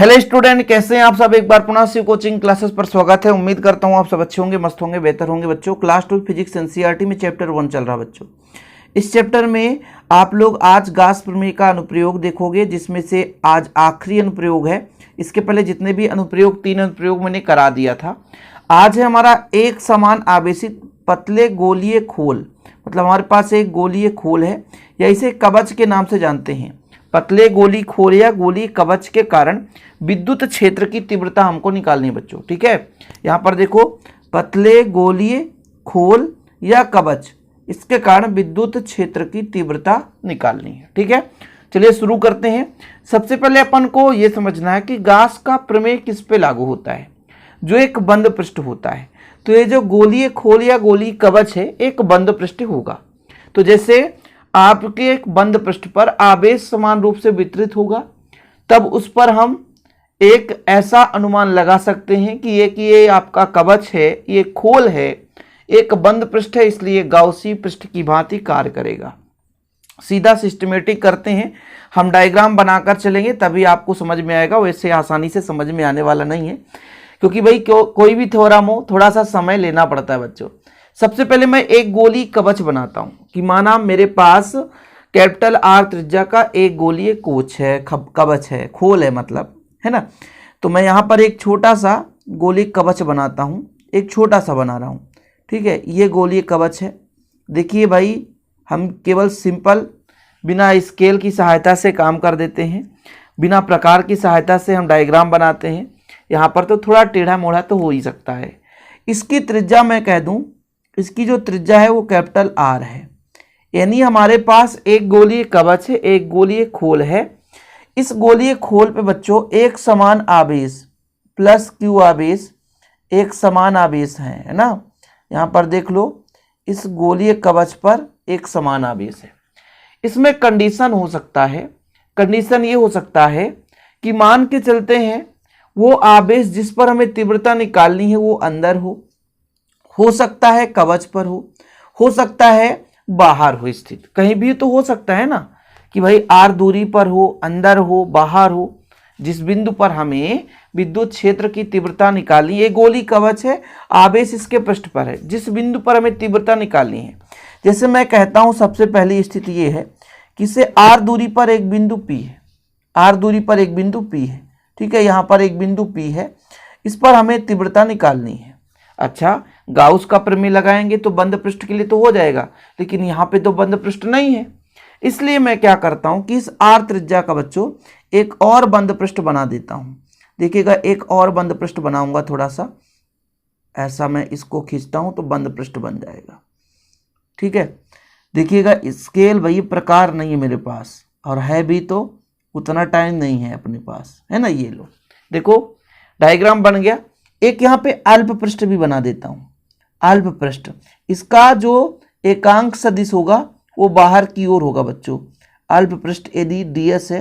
Hello student, कैसे हैं आप सब। एक बार पुनः से कोचिंग क्लासेस पर स्वागत है। उम्मीद करता हूं आप सब अच्छे होंगे, मस्त होंगे, बेहतर होंगे। बच्चों, क्लास 2 फिजिक्स एनसीईआरटी में चैप्टर 1 चल रहा है। बच्चों, इस चैप्टर में आप लोग आज गाउस प्रमेय का अनुप्रयोग देखोगे, जिसमें से आज आखिरी अनुप्रयोग है। इसके पहले जितने भी अनुप्रयोग 3 अनुप्रयोग मैंने करा दिया था। आज है हमारा एक समान आवेशित पतले गोलीय खोल, मतलब हमारे पास एक गोलीय खोल है, या इसे कवच के नाम से जानते हैं। पतले गोली खोल या गोली कवच के कारण विद्युत क्षेत्र की तीव्रता हमको निकालनी है बच्चों। ठीक है, यहाँ पर देखो, पतले गोलीय खोल या कवच, इसके कारण विद्युत क्षेत्र की तीव्रता निकालनी है। ठीक है, चलिए शुरू करते हैं। सबसे पहले अपन को यह समझना है कि गाउस का प्रमेय किस पे लागू होता है, जो एक बंद पृष्ठ होता है। तो ये जो गोलीय खोल या गोली कवच है, एक बंद पृष्ठ होगा। तो जैसे आपके एक बंद पृष्ठ पर आवेश समान रूप से वितरित होगा, तब उस पर हम एक ऐसा अनुमान लगा सकते हैं कि ये आपका कवच है, ये खोल है, एक बंद पृष्ठ है, इसलिए गाउसी पृष्ठ की भांति कार्य करेगा। सीधा सिस्टमेटिक करते हैं, हम डायग्राम बनाकर चलेंगे तभी आपको समझ में आएगा। वैसे आसानी से समझ में आने वाला नहीं है, क्योंकि भाई कोई भी थ्योरम हो थोड़ा सा समय लेना पड़ता है बच्चों। सबसे पहले मैं एक गोली कवच बनाता हूं कि माना मेरे पास कैपिटल आर त्रिज्या का एक गोलीय कोच है, कवच है, खोल है, मतलब है ना। तो मैं यहाँ पर एक छोटा सा गोली कवच बनाता हूँ, एक छोटा सा बना रहा हूँ। ठीक है, ये गोलीय कवच है। देखिए भाई, हम केवल सिंपल बिना स्केल की सहायता से काम कर देते हैं, बिना प्रकार की सहायता से हम डायग्राम बनाते हैं। यहाँ पर तो थोड़ा टेढ़ा मोढ़ा तो हो ही सकता है। इसकी त्रिज्या मैं कह दूँ, इसकी जो त्रिज्या है वो कैपिटल आर है। यानी हमारे पास एक गोलीय कवच है, एक गोलीय खोल है। इस गोलीय खोल पे बच्चों एक समान आवेश प्लस क्यू आवेश, एक समान आवेश है ना। यहाँ पर देख लो, इस गोलीय कवच पर एक समान आवेश है। इसमें कंडीशन हो सकता है, कंडीशन ये हो सकता है कि मान के चलते हैं वो आवेश जिस पर हमें तीव्रता निकालनी है वो अंदर हो सकता है कवच पर हो सकता है बाहर हो स्थित, कहीं भी तो हो सकता है ना, कि भाई आर दूरी पर हो, अंदर हो, बाहर हो। जिस बिंदु पर हमें विद्युत क्षेत्र की तीव्रता निकालनी, ये गोली कवच है, आवेश इसके पृष्ठ पर है, जिस बिंदु पर हमें तीव्रता निकालनी है। जैसे मैं कहता हूं, सबसे पहली स्थिति ये है कि इसे आर दूरी पर एक बिंदु पी है, आर दूरी पर एक बिंदु पी है। ठीक है, यहाँ पर एक बिंदु पी है, इस पर हमें तीव्रता निकालनी है। अच्छा, गाउस का प्रमेय लगाएंगे तो बंद पृष्ठ के लिए तो हो जाएगा, लेकिन यहाँ पे तो बंद पृष्ठ नहीं है। इसलिए मैं क्या करता हूं कि इस आर त्रिज्या का बच्चों एक और बंद पृष्ठ बना देता हूं। देखिएगा, एक और बंद पृष्ठ बनाऊंगा, थोड़ा सा ऐसा मैं इसको खींचता हूं तो बंद पृष्ठ बन जाएगा। ठीक है, देखिएगा, स्केल भाई प्रकार नहीं है मेरे पास, और है भी तो उतना टाइम नहीं है अपने पास, है ना। ये लो, देखो डायग्राम बन गया। एक यहाँ पे अल्प पृष्ठ भी बना देता हूं, अल्प पृष्ठ। इसका जो एकांक सदिश होगा वो बाहर की ओर होगा बच्चों। अल्प पृष्ठ यदि ds है,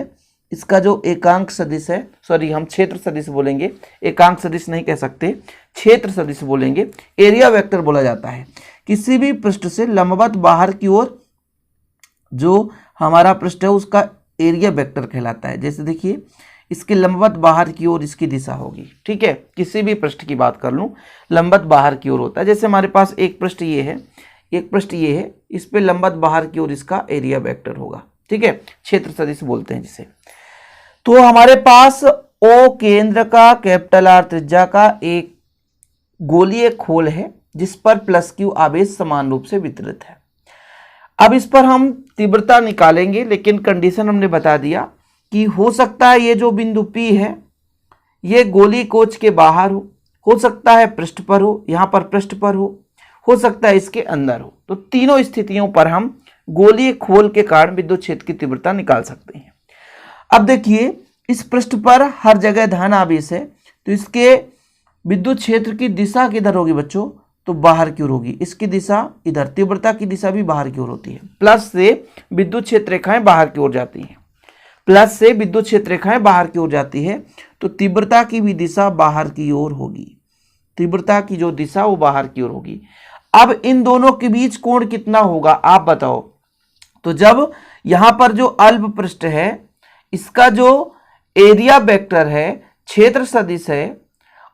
इसका जो एकांक सदिश है, सॉरी हम क्षेत्र सदिश बोलेंगे, एकांक सदिश नहीं कह सकते, क्षेत्र सदिश बोलेंगे। एरिया वेक्टर बोला जाता है किसी भी पृष्ठ से लंबवत बाहर की ओर जो हमारा पृष्ठ है उसका एरिया वेक्टर कहलाता है। जैसे देखिए, इसके लंबवत बाहर की ओर इसकी दिशा होगी। ठीक है, किसी भी पृष्ठ की बात कर लूं, लंबवत बाहर की ओर होता है। जैसे हमारे पास एक पृष्ठ ये है, एक पृष्ठ ये है, इस पे लंबवत बाहर की ओर इसका एरिया वेक्टर होगा। ठीक है, क्षेत्र सदिश बोलते हैं जिसे। तो हमारे पास ओ केंद्र का कैपिटल आर त्रिज्या का एक गोलीय खोल है, जिस पर प्लस क्यू आवेश समान रूप से वितरित है। अब इस पर हम तीव्रता निकालेंगे, लेकिन कंडीशन हमने बता दिया कि हो सकता है ये जो बिंदु P है ये गोली कोच के बाहर हो सकता है पृष्ठ पर हो, यहाँ पर पृष्ठ पर हो सकता है इसके अंदर हो। तो तीनों स्थितियों पर हम गोलीय खोल के कारण विद्युत क्षेत्र की तीव्रता निकाल सकते हैं। अब देखिए, इस पृष्ठ पर हर जगह धन आवेश है, तो इसके विद्युत क्षेत्र की दिशा किधर होगी बच्चों, तो बाहर की ओर होगी। इसकी दिशा इधर, तीव्रता की दिशा भी बाहर की ओर होती है। प्लस से विद्युत क्षेत्र रेखाएं बाहर की ओर जाती हैं, प्लस से विद्युत क्षेत्र रेखाएं बाहर की ओर जाती है, तो तीव्रता की भी दिशा बाहर की ओर होगी। तीव्रता की जो दिशा वो बाहर की ओर होगी। अब इन दोनों के बीच कोण कितना होगा आप बताओ। तो जब यहां पर जो अल्प पृष्ठ है, इसका जो एरिया वेक्टर है क्षेत्र सदिश है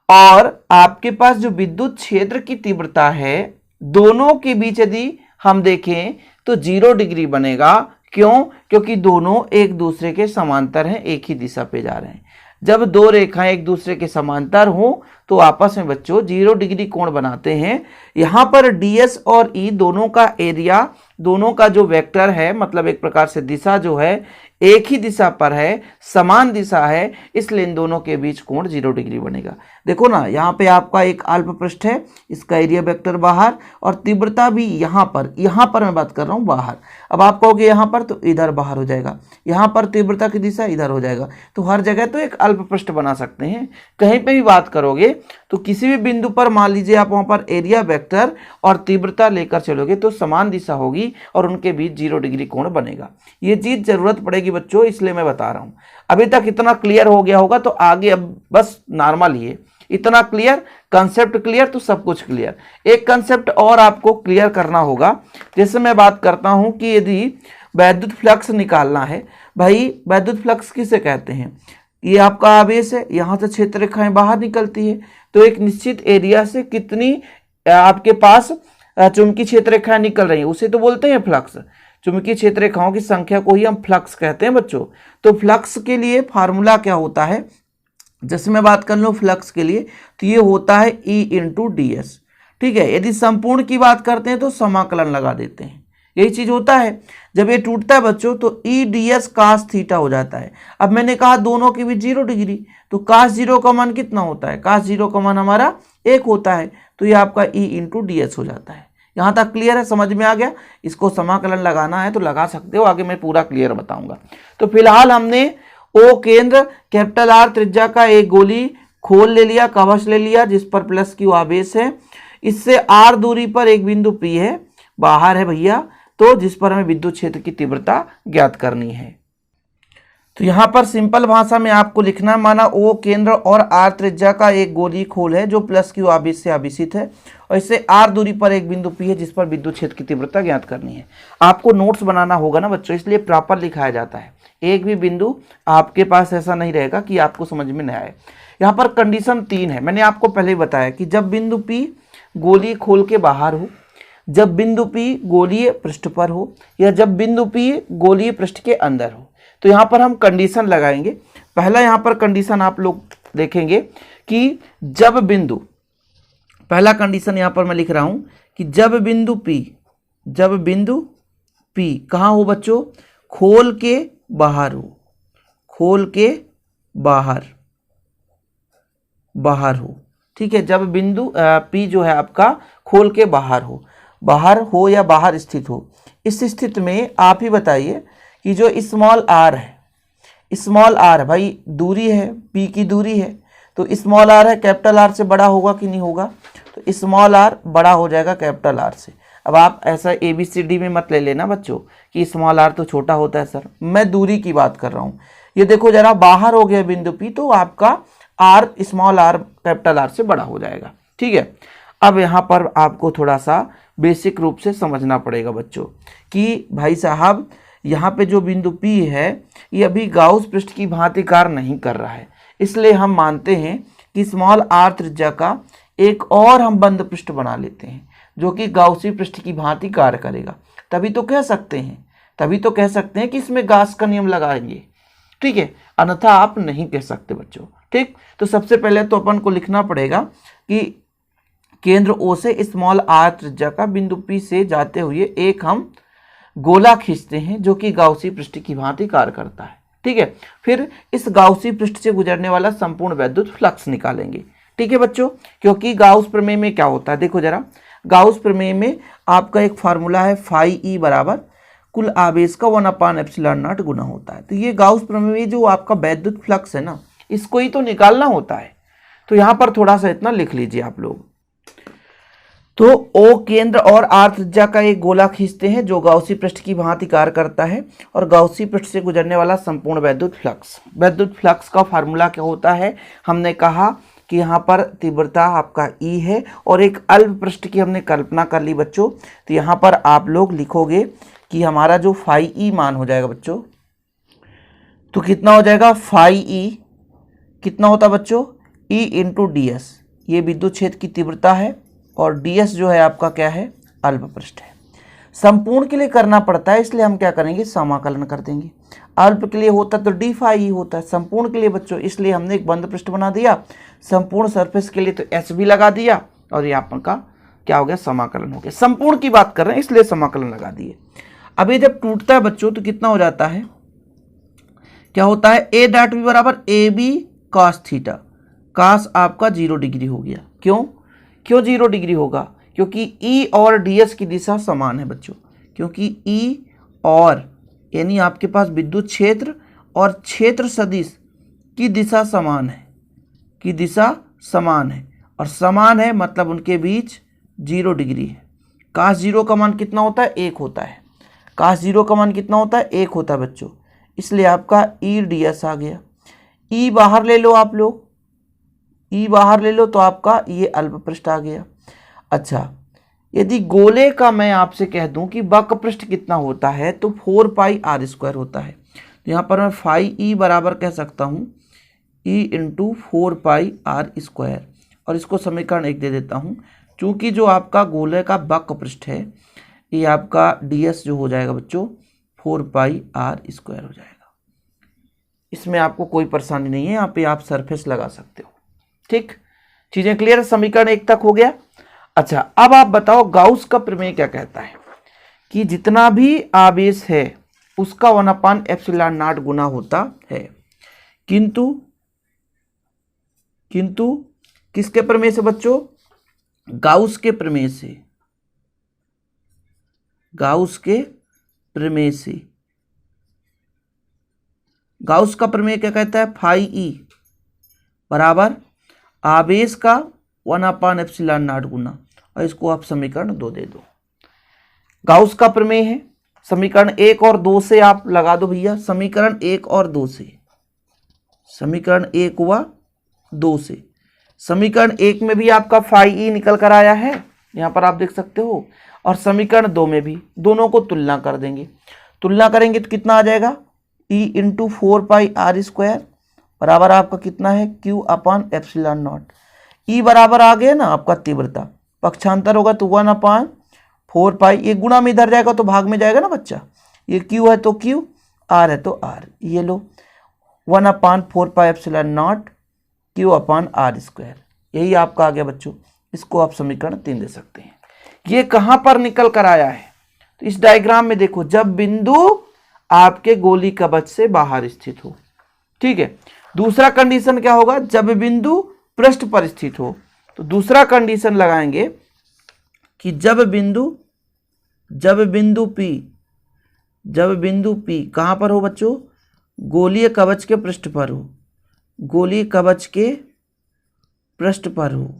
और आपके पास जो विद्युत क्षेत्र की तीव्रता है, दोनों के बीच यदि हम देखें तो 0 डिग्री बनेगा। क्यों? क्योंकि दोनों एक दूसरे के समांतर हैं, एक ही दिशा पे जा रहे हैं। जब दो रेखाएं एक दूसरे के समांतर हो तो आपस में बच्चों 0 डिग्री कोण बनाते हैं। यहां पर ds और e दोनों का एरिया, दोनों का जो वेक्टर है, मतलब एक प्रकार से दिशा जो है एक ही दिशा पर है, समान दिशा है, इसलिए इन दोनों के बीच कोण 0 डिग्री बनेगा। देखो ना, यहाँ पे आपका एक अल्प पृष्ठ है, इसका एरिया वेक्टर बाहर और तीव्रता भी यहाँ पर मैं बात कर रहा हूँ बाहर। अब आप कहोगे यहाँ पर तो इधर बाहर हो जाएगा, यहाँ पर तीव्रता की दिशा इधर हो जाएगा, तो हर जगह तो एक अल्प पृष्ठ बना सकते हैं। कहीं पे भी बात करोगे तो किसी भी बिंदु पर मान लीजिए आप वहाँ पर एरिया वेक्टर और तीव्रता लेकर चलोगे तो समान दिशा होगी और उनके बीच 0 डिग्री कोण बनेगा। ये चीज़ जरूरत पड़ेगी बच्चों, इसलिए मैं बता रहा हूँ। अभी तक इतना क्लियर हो गया होगा तो आगे अब बस नॉर्मल ही है। इतना क्लियर, कंसेप्ट क्लियर तो सब कुछ क्लियर। एक कंसेप्ट और आपको क्लियर करना होगा। जैसे मैं बात करता हूं कि यदि वैद्युत फ्लक्स निकालना है, भाई वैद्युत फ्लक्स किसे कहते हैं? ये आपका आवेश है, यहां से क्षेत्र रेखाएं बाहर निकलती है, तो एक निश्चित एरिया से कितनी आपके पास चुंबकीय क्षेत्र रेखाएं निकल रही है उसे तो बोलते हैं फ्लक्स। चुंबकीय क्षेत्र रेखाओं की संख्या को ही हम फ्लक्स कहते हैं बच्चों। तो फ्लक्स के लिए फार्मूला क्या होता है? जैसे मैं बात कर लूँ फ्लक्स के लिए तो ये होता है E इंटू डी एस। ठीक है, यदि संपूर्ण की बात करते हैं तो समाकलन लगा देते हैं, यही चीज होता है। जब ये टूटता है बच्चों तो E D S cos theta हो जाता है। अब मैंने कहा दोनों के बीच 0 डिग्री, तो कास 0 का मान कितना होता है? कास 0 का मान हमारा 1 होता है, तो ये आपका E इंटू डी एस हो जाता है। यहाँ तक क्लियर है, समझ में आ गया? इसको समाकलन लगाना है तो लगा सकते हो, आगे मैं पूरा क्लियर बताऊंगा। तो फिलहाल हमने ओ केंद्र कैपिटल आर त्रिज्या का एक गोली खोल ले लिया, कवच ले लिया जिस पर प्लस Q आवेश है। इससे आर दूरी पर एक बिंदु P है, बाहर है भैया, तो जिस पर हमें विद्युत क्षेत्र की तीव्रता ज्ञात करनी है। तो यहाँ पर सिंपल भाषा में आपको लिखना, माना ओ केंद्र और आर त्रिज्या का एक गोली खोल है जो प्लस Q आवेश से आवेशित है और इससे आर दूरी पर एक बिंदु P है जिस पर विद्युत क्षेत्र की तीव्रता ज्ञात करनी है। आपको नोट्स बनाना होगा ना बच्चों, इसलिए प्रॉपर लिखाया जाता है। एक भी बिंदु आपके पास ऐसा नहीं रहेगा कि आपको समझ में न आए। यहाँ पर कंडीशन 3 है, मैंने आपको पहले ही बताया कि जब बिंदु P गोली खोल के बाहर हो, जब बिंदु P गोलीय पृष्ठ पर हो, या जब बिंदु P गोलीय पृष्ठ के अंदर हो। तो यहाँ पर हम कंडीशन लगाएंगे। पहला यहाँ पर कंडीशन आप लोग देखेंगे कि जब बिंदु, पहला कंडीशन यहाँ पर मैं लिख रहा हूं कि जब बिंदु P कहाँ हो बच्चों? खोल के बाहर हो, खोल के बाहर हो। ठीक है, जब बिंदु P जो है आपका खोल के बाहर हो या बाहर स्थित हो। इस स्थिति में आप ही बताइए कि जो स्मॉल आर है भाई, दूरी है, P की दूरी है, तो स्मॉल आर है, कैपिटल आर से बड़ा होगा कि नहीं होगा? तो स्मॉल आर बड़ा हो जाएगा कैपिटल आर से। अब आप ऐसा ABCD में मत ले लेना बच्चों कि स्मॉल आर तो छोटा होता है सर, मैं दूरी की बात कर रहा हूँ। ये देखो जरा, बाहर हो गया बिंदु P तो आपका R, small R capital R से बड़ा हो जाएगा। ठीक है, अब यहाँ पर आपको थोड़ा सा बेसिक रूप से समझना पड़ेगा बच्चों कि भाई साहब यहाँ पे जो बिंदु P है ये अभी गाउस पृष्ठ की भांति कार्य नहीं कर रहा है, इसलिए हम मानते हैं कि स्मॉल आर त्रिज्या का एक और हम बंद पृष्ठ बना लेते हैं जो कि गाउसी पृष्ठ की भांति कार्य करेगा। तभी तो कह सकते हैं कि इसमें गाउस का नियम लगाएंगे। ठीक है, अन्यथा आप नहीं कह सकते बच्चों। ठीक, तो सबसे पहले तो अपन को लिखना पड़ेगा कि केंद्र O से स्मॉल आर त्रिज्या का बिंदु P से जाते हुए एक हम गोला खींचते हैं जो कि गाउसी पृष्ठ की भांति कार्य करता है। ठीक है, फिर इस गाउसी पृष्ठ से गुजरने वाला संपूर्ण वैद्युत फ्लक्स निकालेंगे। ठीक है बच्चों, क्योंकि गाउस प्रमेय में क्या होता है, देखो जरा, गाउस प्रमेय में आपका एक फार्मूला है फाई ई बराबर कुल आवेश का 1/ε0 गुना होता है। तो ये गाउस प्रमेय में जो आपका वैद्युत फ्लक्स है ना, इसको ही तो निकालना होता है। तो यहाँ पर थोड़ा सा इतना लिख लीजिए आप लोग। तो O केंद्र और आर त्रिज्या का एक गोला खींचते हैं जो गाउसी पृष्ठ की भांति कार्य करता है और गाउसी पृष्ठ से गुजरने वाला संपूर्ण वैद्युत फ्लक्स का फार्मूला क्या होता है? हमने कहा कि यहाँ पर तीव्रता आपका E है और एक अल्प पृष्ठ की हमने कल्पना कर ली बच्चों। तो यहाँ पर आप लोग लिखोगे कि हमारा जो फाई ई मान हो जाएगा बच्चों, तो कितना हो जाएगा? फाई ई कितना होता है बच्चों, E इंटू डी एस, ये विद्युत क्षेत्र की तीव्रता है और डी एस जो है आपका क्या है, अल्पपृष्ठ है। संपूर्ण के लिए करना पड़ता है इसलिए हम क्या करेंगे, समाकलन कर देंगे। अल्प के लिए होता तो डी फाई ही होता है, संपूर्ण के लिए बच्चों इसलिए हमने एक बंद पृष्ठ बना दिया, संपूर्ण सरफेस के लिए तो एस भी लगा दिया और यहाँ पर का क्या हो गया, समाकलन हो गया। संपूर्ण की बात कर रहे हैं इसलिए समाकलन लगा दिए। अब ये जब टूटता है बच्चों तो कितना हो जाता है, क्या होता है, ए डॉट बी बराबर A B cos theta, cos आपका 0 डिग्री हो गया। क्यों 0 डिग्री होगा, क्योंकि ई और डी एस की दिशा समान है बच्चों, क्योंकि ई और यानी आपके पास विद्युत क्षेत्र और क्षेत्र सदिश की दिशा समान है, और समान है मतलब उनके बीच 0 डिग्री है। काश 0 का मान कितना होता है, 1 होता है। काश 0 का मान कितना होता है, 1 होता है बच्चों, इसलिए आपका ई डी एस आ गया। ई बाहर ले लो आप लोग, ई बाहर ले लो तो आपका ये अल्पपृष्ठ आ गया। अच्छा, यदि गोले का मैं आपसे कह दूं कि वक्रपृष्ठ कितना होता है तो 4 पाई आर स्क्वायर होता है। तो यहाँ पर मैं फाई ई बराबर कह सकता हूँ E into 4 pi R square, और इसको समीकरण 1 दे देता हूँ। चूँकि जो आपका गोले का वक्रपृष्ठ है ये आपका डी एस जो हो जाएगा बच्चों 4 पाई आर स्क्वायर हो जाएगा। इसमें आपको कोई परेशानी नहीं है, यहाँ पे आप सरफेस लगा सकते हो। ठीक, चीजें क्लियर, समीकरण 1 तक हो गया। अच्छा, अब आप बताओ गाउस का प्रमेय क्या कहता है कि जितना भी आवेश है उसका 1/ε0 गुना होता है, किंतु किसके प्रमेय से बच्चों, गाउस के प्रमेय से, गाउस के प्रमेय से। गाउस का प्रमेय क्या कहता है, फाई ई बराबर आवेश का 1/ε0 गुना, और इसको आप समीकरण 2 दे दो। गाउस का प्रमेय है, समीकरण 1 और 2 से आप लगा दो भैया, समीकरण 1 और 2 से, समीकरण 1 व 2 से। समीकरण 1 में भी आपका फाई ई निकल कर आया है, यहाँ पर आप देख सकते हो, और समीकरण 2 में भी, दोनों को तुलना कर देंगे। तुलना करेंगे तो कितना आ जाएगा, E into 4 pi R square बराबर आपका कितना है, Q/ε0। ई बराबर आ गया ना आपका तीव्रता, पक्षांतर होगा तो 1/4 पाई, ये गुणा में इधर जाएगा तो भाग में जाएगा ना बच्चा, ये Q है तो Q, R है तो R, ये लो 1/4 पाई ε0 Q/r स्क्वायर, यही आपका आ गया बच्चों। इसको आप समीकरण 3 दे सकते हैं। ये कहां पर निकल कर आया है, तो इस डायग्राम में देखो, जब बिंदु आपके गोली कवच से बाहर स्थित हो। ठीक है, दूसरा कंडीशन क्या होगा, जब बिंदु पृष्ठ पर स्थित हो। तो दूसरा कंडीशन लगाएंगे कि जब बिंदु P कहां पर हो बच्चों, गोलीय कवच के पृष्ठ पर हो, गोलीय कवच के पृष्ठ पर हो।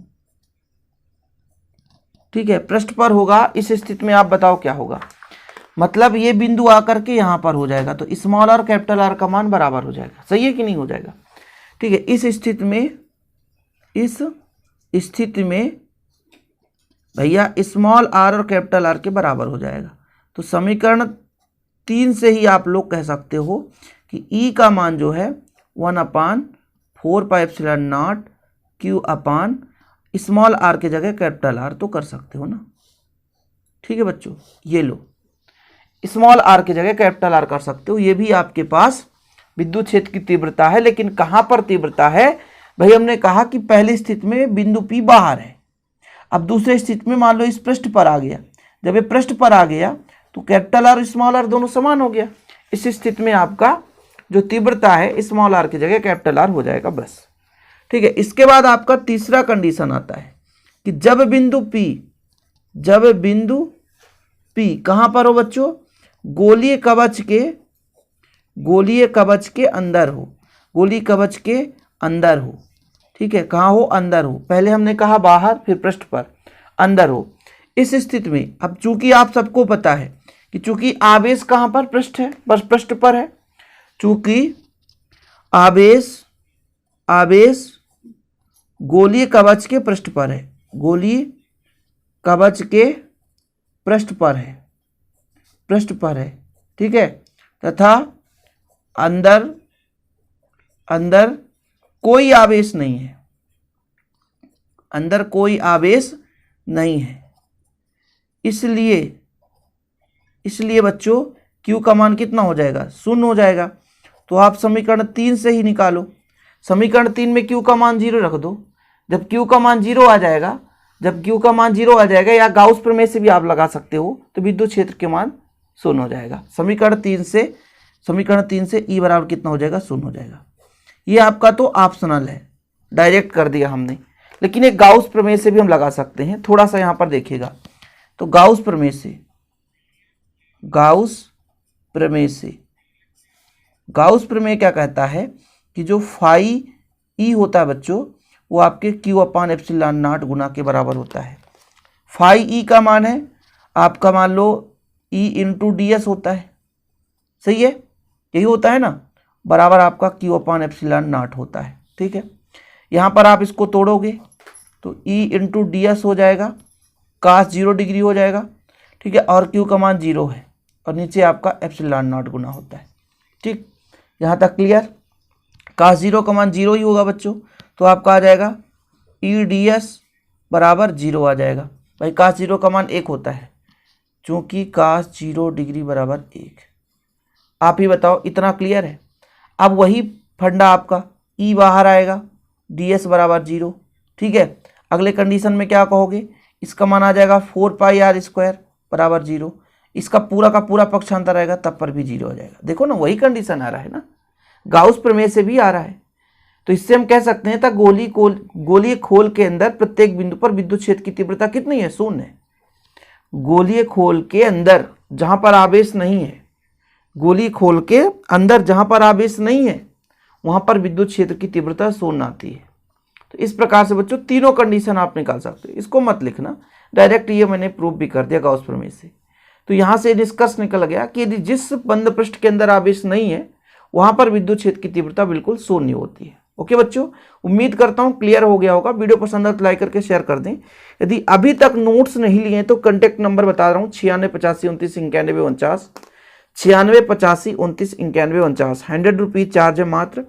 ठीक है, पृष्ठ पर होगा, इस स्थिति में आप बताओ क्या होगा, मतलब ये बिंदु आकर के यहां पर हो जाएगा तो स्मॉल और कैपिटल आर का मान बराबर हो जाएगा। सही है कि नहीं हो जाएगा। ठीक है, इस स्थिति में भैया स्मॉल आर और कैपिटल आर के बराबर हो जाएगा। तो समीकरण 3 से ही आप लोग कह सकते हो कि ई का मान जो है 1/4 पाई ε0 Q/ स्मॉल आर के जगह कैपिटल आर तो कर सकते हो ना। ठीक है बच्चों, ये लो, स्मॉल आर के जगह कैपिटल आर कर सकते हो। ये भी आपके पास विद्युत क्षेत्र की तीव्रता है, लेकिन कहां पर तीव्रता है भाई, हमने कहा कि पहली स्थिति में बिंदु P बाहर है। अब दूसरी स्थिति में मान लो इस पृष्ठ पर आ गया, जब ये पृष्ठ पर आ गया तो कैपिटल आर स्मॉल आर दोनों समान हो गया। इस स्थिति में आपका जो तीव्रता है स्मॉल आर की जगह कैपिटल आर हो जाएगा बस। ठीक है, इसके बाद आपका तीसरा कंडीशन आता है कि जब बिंदु P कहां पर हो बच्चों, गोलीय कवच के अंदर हो, गोलीय कवच के अंदर हो। ठीक है, कहाँ हो, अंदर हो। पहले हमने कहा बाहर, फिर पृष्ठ पर, अंदर हो। इस स्थिति में अब चूंकि आप सबको पता है कि चूंकि आवेश कहाँ पर, पृष्ठ है, बस पृष्ठ पर है। चूंकि आवेश गोलीय कवच के पृष्ठ पर है, गोलीय कवच के पृष्ठ पर है। ठीक है, तथा अंदर कोई आवेश नहीं है, अंदर कोई आवेश नहीं है, इसलिए बच्चों Q का मान कितना हो जाएगा, 0 हो जाएगा। तो आप समीकरण 3 से ही निकालो। समीकरण 3 में Q का मान 0 रख दो। जब Q का मान 0 आ जाएगा, या गाउस प्रमेय से भी आप लगा सकते हो, तो विद्युत क्षेत्र के मान 0 हो जाएगा। समीकरण 3 से E बराबर कितना हो जाएगा, 0 हो जाएगा। ये आपका तो ऑप्शनल है, डायरेक्ट कर दिया हमने, लेकिन एक गाउस प्रमेय से भी हम लगा सकते हैं। थोड़ा सा यहाँ पर देखिएगा, तो गाउस प्रमेय क्या कहता है कि जो फाई ई होता है बच्चों, वो आपके Q/ε0 गुना के बराबर होता है। फाई ई का मान है आपका, मान लो E × ds होता है, सही है, यही होता है ना, बराबर आपका Q/ε0 होता है। ठीक है, यहाँ पर आप इसको तोड़ोगे तो E × ds हो जाएगा, cos 0 डिग्री हो जाएगा। ठीक है, और Q का मान 0 है और नीचे आपका ε0 गुना होता है। ठीक, यहाँ तक क्लियर। cos 0 का मान 0 ही होगा बच्चों, तो आपका आ जाएगा E ds बराबर 0 आ जाएगा। भाई cos 0 का मान 1 होता है, चूँकि cos 0 डिग्री बराबर 1। आप ही बताओ, इतना क्लियर है। अब वही फंडा आपका, E बाहर आएगा, ds बराबर 0। ठीक है, अगले कंडीशन में क्या कहोगे, इसका मान आ जाएगा 4πr² बराबर 0। इसका पूरा का पूरा पक्षांतर आएगा, तब पर भी 0 हो जाएगा। देखो ना, वही कंडीशन आ रहा है ना, गाउस प्रमेय से भी आ रहा है। तो इससे हम कह सकते हैं, गोलीय खोल के अंदर प्रत्येक बिंदु पर विद्युत क्षेत्र की तीव्रता कितनी है, 0 है। गोलीय खोल के अंदर जहां पर आवेश नहीं है, गोलीय खोल के अंदर जहां पर आवेश नहीं है, वहां पर विद्युत क्षेत्र की तीव्रता 0 आती है। तो इस प्रकार से बच्चों तीनों कंडीशन आप निकाल सकते हो। इसको मत लिखना, डायरेक्ट ये मैंने प्रूफ भी कर दिया गाउस प्रमेय से। तो यहाँ से निष्कर्ष निकल गया कि यदि जिस बंद पृष्ठ के अंदर आवेश नहीं है, वहां पर विद्युत क्षेत्र की तीव्रता बिल्कुल 0 होती है। ओके बच्चों, उम्मीद करता हूँ क्लियर हो गया होगा। वीडियो पसंद आए तो लाइक करके शेयर कर दें। यदि अभी तक नोट्स नहीं लिए तो कॉन्टैक्ट नंबर बता रहा हूँ, 9685299149, 9685299149। 100 रुपीज़ चार्ज है मात्र।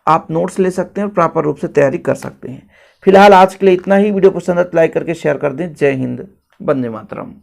आप नोट्स ले सकते हैं और प्रॉपर रूप से तैयारी कर सकते हैं। फिलहाल आज के लिए इतना ही। वीडियो पसंद आए तो लाइक करके शेयर कर दें। जय हिंद, वंदे मातरम।